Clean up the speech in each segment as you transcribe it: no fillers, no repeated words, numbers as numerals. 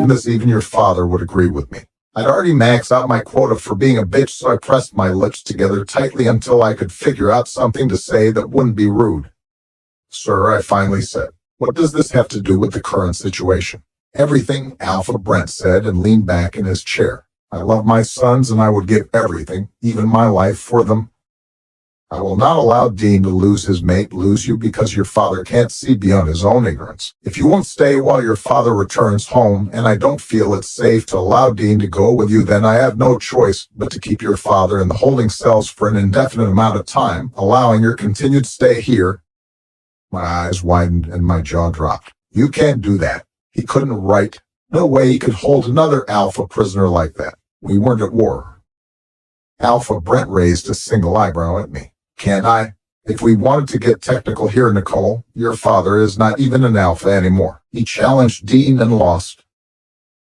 in this even your father would agree with me. I'd already maxed out my quota for being a bitch, so I pressed my lips together tightly until I could figure out something to say that wouldn't be rude. Sir, I finally said, what does this have to do with the current situation? Everything, Alpha Brent said and leaned back in his chair. I love my sons and I would give everything, even my life, for them. I will not allow Dean to lose his mate, lose you, because your father can't see beyond his own ignorance. If you won't stay while your father returns home, and I don't feel it's safe to allow Dean to go with you, then I have no choice but to keep your father in the holding cells for an indefinite amount of time, allowing your continued stay here. My eyes widened and my jaw dropped. You can't do that. He couldn't write. No way he could hold another Alpha prisoner like that. We weren't at war. Alpha Brent raised a single eyebrow at me. Can't I? If we wanted to get technical here, Nicole, your father is not even an Alpha anymore. He challenged Dean and lost.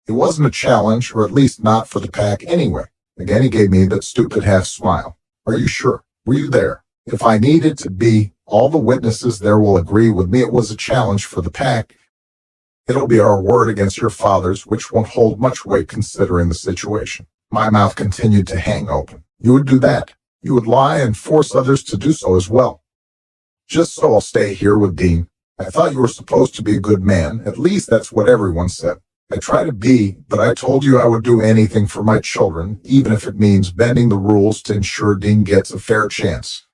It wasn't a challenge, or at least not for the pack anyway. Again, he gave me that stupid half smile. Are you sure? Were you there? If I needed to be, all the witnesses there will agree with me it was a challenge for the pack. It'll be our word against your father's, which won't hold much weight considering the situation. My mouth continued to hang open. You would do that. You would lie and force others to do so as well. Just so I'll stay here with Dean. I thought you were supposed to be a good man. At least that's what everyone said. I try to be, but I told you I would do anything for my children, even if it means bending the rules to ensure Dean gets a fair chance.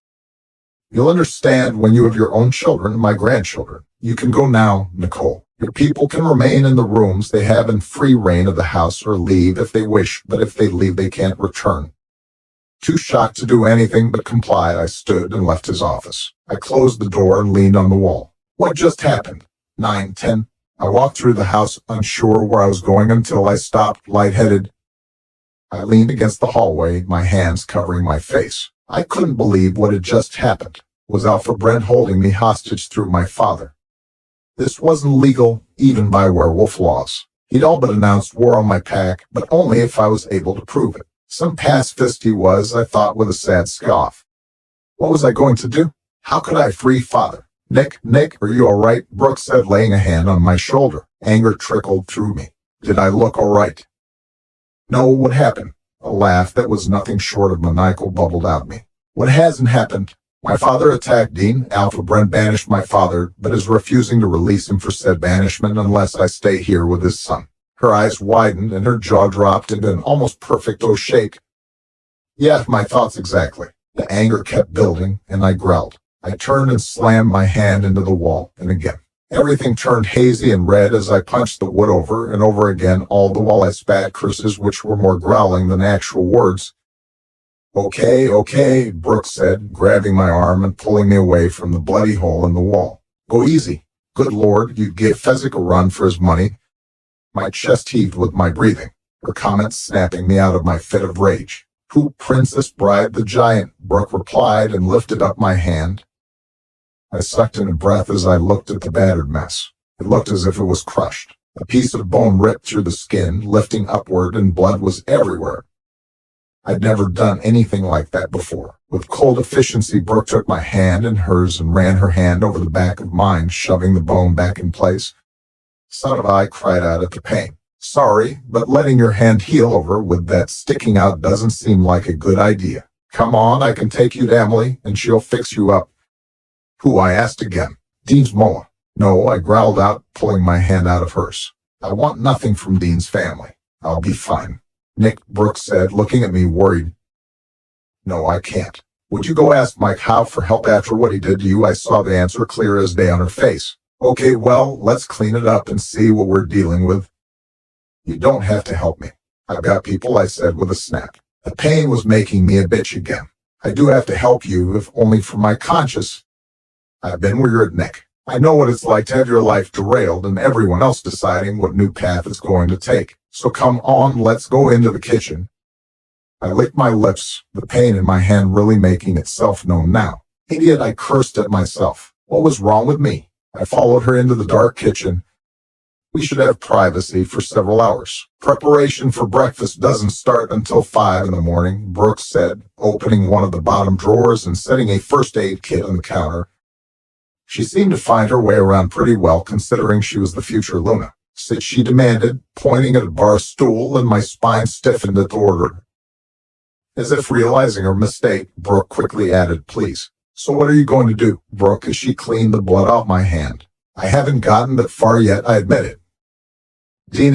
You'll understand when you have your own children, my grandchildren. You can go now, Nicole. Your people can remain in the rooms they have in free reign of the house or leave if they wish, but if they leave, they can't return. Too shocked to do anything but comply, I stood and left his office. I closed the door and leaned on the wall. What just happened? 9:10. I walked through the house, unsure where I was going, until I stopped, lightheaded. I leaned against the hallway, my hands covering my face. I couldn't believe what had just happened. Was Alpha Brent holding me hostage through my father? This wasn't legal, even by werewolf laws. He'd all but announced war on my pack, but only if I was able to prove it. Some pacifist he was, I thought with a sad scoff. What was I going to do? How could I free father? Nick, are you all right? Brooke said, laying a hand on my shoulder. Anger trickled through me. Did I look all right? No, what happened? A laugh that was nothing short of maniacal bubbled out me. What hasn't happened? My father attacked Dean. Alpha Brent banished my father, but is refusing to release him for said banishment unless I stay here with his son. Her eyes widened and her jaw dropped into an almost perfect O shake. Yeah, my thoughts exactly. The anger kept building, and I growled. I turned and slammed my hand into the wall, and again. Everything turned hazy and red as I punched the wood over and over again, all the while I spat curses which were more growling than actual words. Okay, Brooke said, grabbing my arm and pulling me away from the bloody hole in the wall. Go easy. Good Lord, you'd give Fezzik a run for his money. My chest heaved with my breathing, her comments snapping me out of my fit of rage. Who Princess Bride the Giant? Brooke replied and lifted up my hand. I sucked in a breath as I looked at the battered mess. It looked as if it was crushed. A piece of bone ripped through the skin, lifting upward, and blood was everywhere. I'd never done anything like that before. With cold efficiency, Brooke took my hand in hers and ran her hand over the back of mine, shoving the bone back in place. Son of I cried out at the pain. Sorry, but letting your hand heal over with that sticking out doesn't seem like a good idea. Come on, I can take you to Emily, and she'll fix you up. Who? I asked again. Dean's Moa. No, I growled out, pulling my hand out of hers. I want nothing from Dean's family. I'll be fine. Nick, Brooke said, looking at me worried. No, I can't. Would you go ask Mike Howe for help after what he did to you? I saw the answer clear as day on her face. Okay, well, let's clean it up and see what we're dealing with. You don't have to help me. I've got people, I said with a snap. The pain was making me a bitch again. I do have to help you, if only for my conscience. I've been where you're at, Nick. I know what it's like to have your life derailed and everyone else deciding what new path it's going to take. So come on, let's go into the kitchen. I licked my lips, the pain in my hand really making itself known now. Idiot, I cursed at myself. What was wrong with me? I followed her into the dark kitchen. We should have privacy for several hours. Preparation for breakfast doesn't start until 5 in the morning, Brooke said, opening one of the bottom drawers and setting a first aid kit on the counter. She seemed to find her way around pretty well, considering she was the future Luna. Sit, she demanded, pointing at a bar stool, and my spine stiffened at the order. As if realizing her mistake, Brooke quickly added, please. So what are you going to do, Brooke, as she cleaned the blood off my hand? I haven't gotten that far yet, I admit it. Dean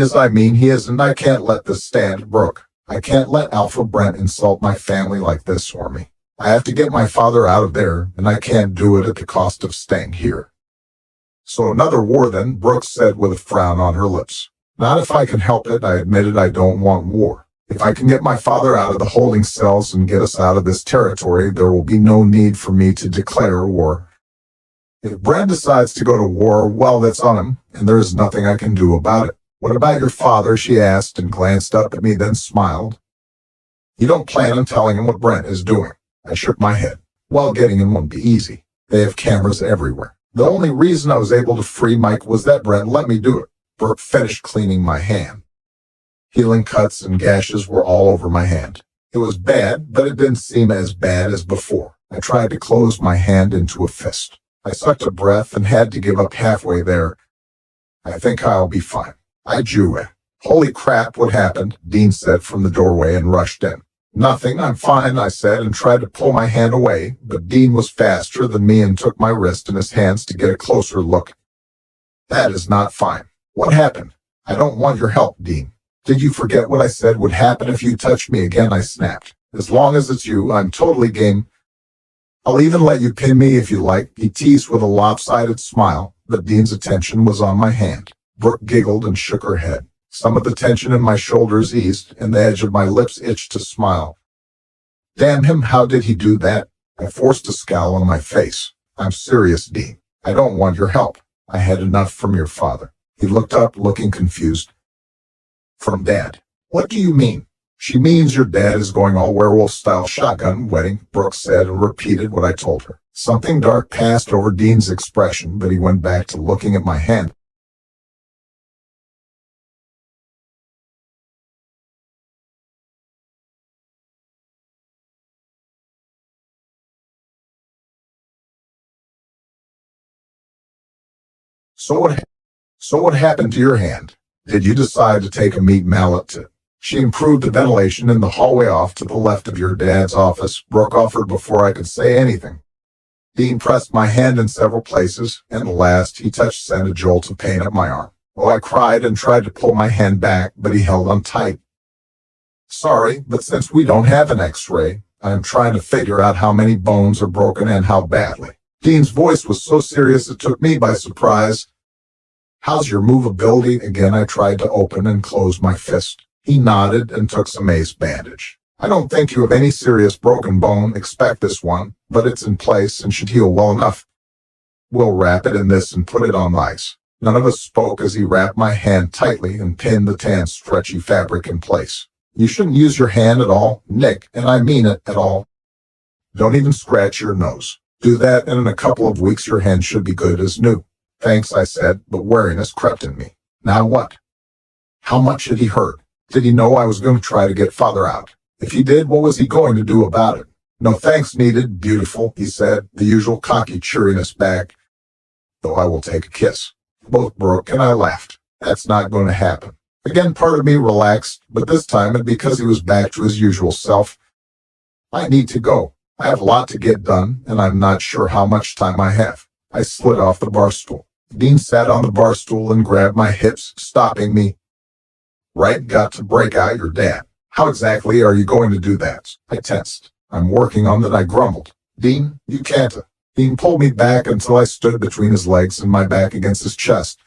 he isn't. I can't let this stand, Brooke. I can't let Alpha Brent insult my family like this for me. I have to get my father out of there, and I can't do it at the cost of staying here. So another war then, Brooke said with a frown on her lips. Not if I can help it, I admitted. I don't want war. If I can get my father out of the holding cells and get us out of this territory, there will be no need for me to declare war. If Brent decides to go to war, well, that's on him, and there is nothing I can do about it. What about your father? She asked and glanced up at me, then smiled. You don't plan on telling him what Brent is doing? I shook my head. Well, getting him won't be easy. They have cameras everywhere. The only reason I was able to free Mike was that Brent let me do it. Brooke finished cleaning my hand. Healing cuts and gashes were all over my hand. It was bad, but it didn't seem as bad as before. I tried to close my hand into a fist. I sucked a breath and had to give up halfway there. I think I'll be fine. I drew it. Holy crap, what happened? Dean said from the doorway and rushed in. Nothing, I'm fine, I said, and tried to pull my hand away, but Dean was faster than me and took my wrist in his hands to get a closer look. That is not fine. What happened? I don't want your help, Dean. Did you forget what I said would happen if you touched me again? I snapped. As long as it's you, I'm totally game. I'll even let you pin me if you like, he teased with a lopsided smile, but Dean's attention was on my hand. Brooke giggled and shook her head. Some of the tension in my shoulders eased, and the edge of my lips itched to smile. Damn him, how did he do that? I forced a scowl on my face. I'm serious, Dean. I don't want your help. I had enough from your father. He looked up, looking confused. From Dad? What do you mean? She means your dad is going all werewolf-style shotgun wedding, Brooke said and repeated what I told her. Something dark passed over Dean's expression, but he went back to looking at my hand. So what happened to your hand? Did you decide to take a meat mallet to... She improved the ventilation in the hallway off to the left of your dad's office, Brooke offered before I could say anything. Dean pressed my hand in several places, and at last he touched sent a jolt of pain up my arm. Oh, I cried and tried to pull my hand back, but he held on tight. Sorry, but since we don't have an x-ray, I am trying to figure out how many bones are broken and how badly. Dean's voice was so serious it took me by surprise. How's your movability? Again, I tried to open and close my fist. He nodded and took some ace bandage. I don't think you have any serious broken bone, expect this one, but it's in place and should heal well enough. We'll wrap it in this and put it on ice. None of us spoke as he wrapped my hand tightly and pinned the tan, stretchy fabric in place. You shouldn't use your hand at all, Nick, and I mean it, at all. Don't even scratch your nose. Do that, and in a couple of weeks your hand should be good as new. Thanks, I said, but wariness crept in me. Now what? How much had he hurt? Did he know I was going to try to get father out? If he did, what was he going to do about it? No thanks needed, beautiful, he said, the usual cocky cheeriness back. Though I will take a kiss. Both Brooke and I laughed. That's not going to happen. Again, part of me relaxed, but this time, and because he was back to his usual self, I need to go. I have a lot to get done, and I'm not sure how much time I have. I slid off the bar stool. Dean sat on the bar stool and grabbed my hips, stopping me. Right, got to break out your dad. How exactly are you going to do that? I tensed. I'm working on that, I grumbled. Dean, you can't. Dean pulled me back until I stood between his legs and my back against his chest.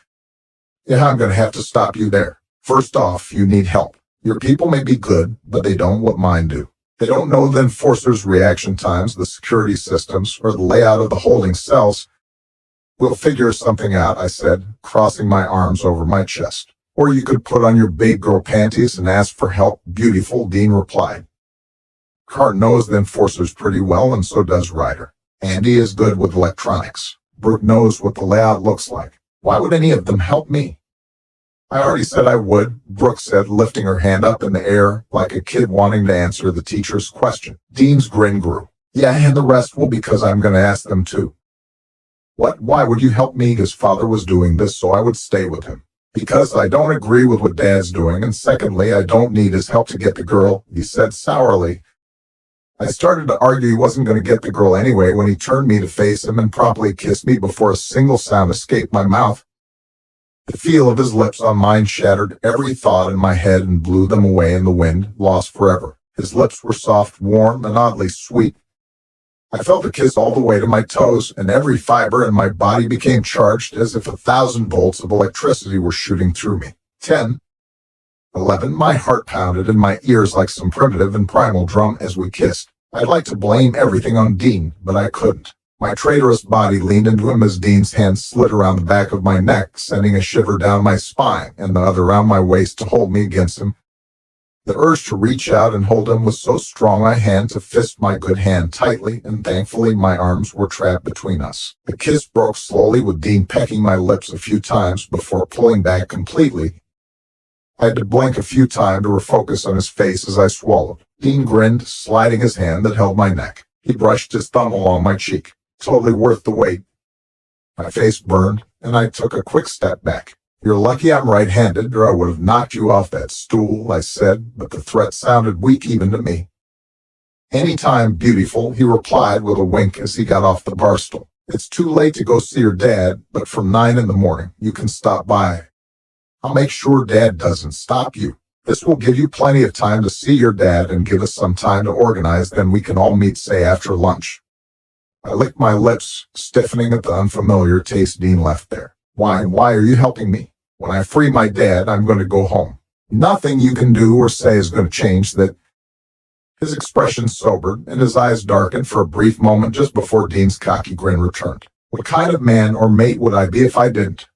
Yeah, I'm going to have to stop you there. First off, you need help. Your people may be good, but they don't what mine do. They don't know the enforcers' reaction times, the security systems, or the layout of the holding cells. We'll figure something out, I said, crossing my arms over my chest. Or you could put on your big girl panties and ask for help, beautiful, Dean replied. Cart knows the enforcers pretty well, and so does Ryder. Andy is good with electronics. Brooke knows what the layout looks like. Why would any of them help me? I already said I would, Brooke said, lifting her hand up in the air like a kid wanting to answer the teacher's question. Dean's grin grew. Yeah, and the rest will because I'm going to ask them too. What? Why would you help me? His father was doing this, so I would stay with him. Because I don't agree with what Dad's doing, and secondly, I don't need his help to get the girl, he said sourly. I started to argue he wasn't going to get the girl anyway when he turned me to face him and promptly kissed me before a single sound escaped my mouth. The feel of his lips on mine shattered every thought in my head and blew them away in the wind, lost forever. His lips were soft, warm, and oddly sweet. I felt the kiss all the way to my toes, and every fiber in my body became charged as if 1,000 volts of electricity were shooting through me. 10, 11, my heart pounded in my ears like some primitive and primal drum as we kissed. I'd like to blame everything on Dean, but I couldn't. My traitorous body leaned into him as Dean's hand slid around the back of my neck, sending a shiver down my spine, and the other around my waist to hold me against him. The urge to reach out and hold him was so strong I had to fist my good hand tightly, and thankfully my arms were trapped between us. The kiss broke slowly, with Dean pecking my lips a few times before pulling back completely. I had to blink a few times to refocus on his face as I swallowed. Dean grinned, sliding his hand that held my neck. He brushed his thumb along my cheek. Totally worth the wait. My face burned, and I took a quick step back. You're lucky I'm right-handed, or I would have knocked you off that stool, I said, but the threat sounded weak even to me. Anytime, beautiful, he replied with a wink as he got off the bar stool. It's too late to go see your dad, but from 9 in the morning, you can stop by. I'll make sure Dad doesn't stop you. This will give you plenty of time to see your dad and give us some time to organize, then we can all meet, say, after lunch. I licked my lips, stiffening at the unfamiliar taste Dean left there. Why are you helping me? When I free my dad, I'm going to go home. Nothing you can do or say is going to change that. His expression sobered, and his eyes darkened for a brief moment just before Dean's cocky grin returned. What kind of man or mate would I be if I didn't?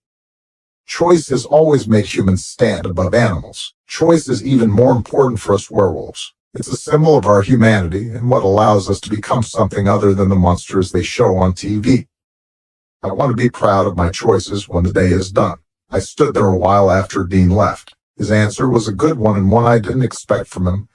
Choice has always made humans stand above animals. Choice is even more important for us werewolves. It's a symbol of our humanity and what allows us to become something other than the monsters they show on TV. I want to be proud of my choices when the day is done. I stood there a while after Dean left. His answer was a good one and one I didn't expect from him.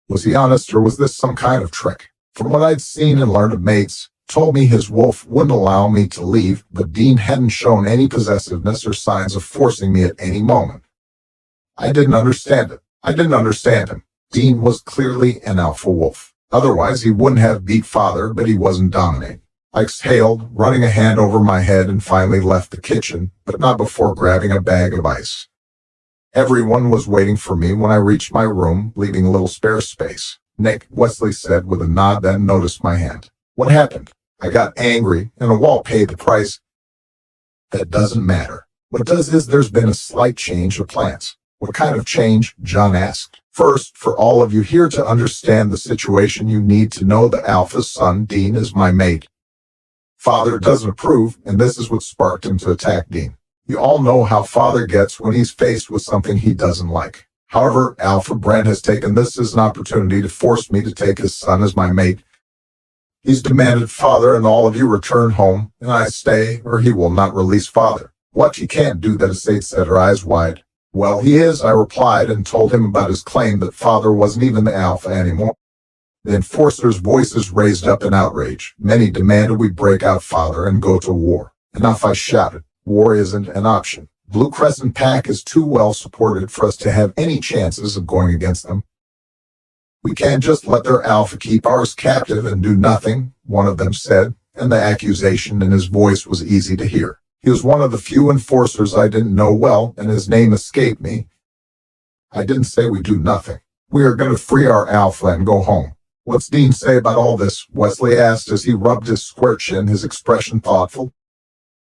Was he honest, or was this some kind of trick? From what I'd seen and learned of mates, told me his wolf wouldn't allow me to leave, but Dean hadn't shown any possessiveness or signs of forcing me at any moment. I didn't understand it. I didn't understand him. Dean was clearly an alpha wolf. Otherwise, he wouldn't have beat Father, but he wasn't dominating. I exhaled, running a hand over my head, and finally left the kitchen, but not before grabbing a bag of ice. Everyone was waiting for me when I reached my room, leaving a little spare space. Nick, Wesley said with a nod, then noticed my hand. What happened? I got angry, and a wall paid the price. That doesn't matter. What does is there's been a slight change of plans. What kind of change? John asked. First, for all of you here to understand the situation, you need to know the alpha's son, Dean, is my mate. Father doesn't approve, and this is what sparked him to attack Dean. You all know how Father gets when he's faced with something he doesn't like. However, Alpha Brent has taken this as an opportunity to force me to take his son as my mate. He's demanded Father and all of you return home, and I stay, or he will not release Father. What, you can't do that, Estate said, her eyes wide. Well, he is, I replied, and told him about his claim that Father wasn't even the Alpha anymore. The enforcers' voices raised up in outrage. Many demanded we break out Father and go to war. Enough, I shouted. War isn't an option. Blue Crescent Pack is too well supported for us to have any chances of going against them. We can't just let their Alpha keep ours captive and do nothing, one of them said, and the accusation in his voice was easy to hear. He was one of the few enforcers I didn't know well, and his name escaped me. I didn't say we do nothing. We are going to free our Alpha and go home. What's Dean say about all this? Wesley asked as he rubbed his square chin, his expression thoughtful.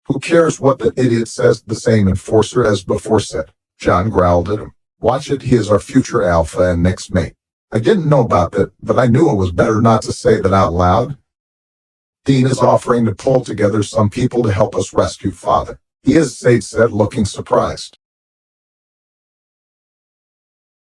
Who cares what the idiot says, the same enforcer as before said. John growled at him. Watch it, he is our future Alpha and next mate. I didn't know about that, but I knew it was better not to say that out loud. Dean is offering to pull together some people to help us rescue Father. He is, Sage said, looking surprised.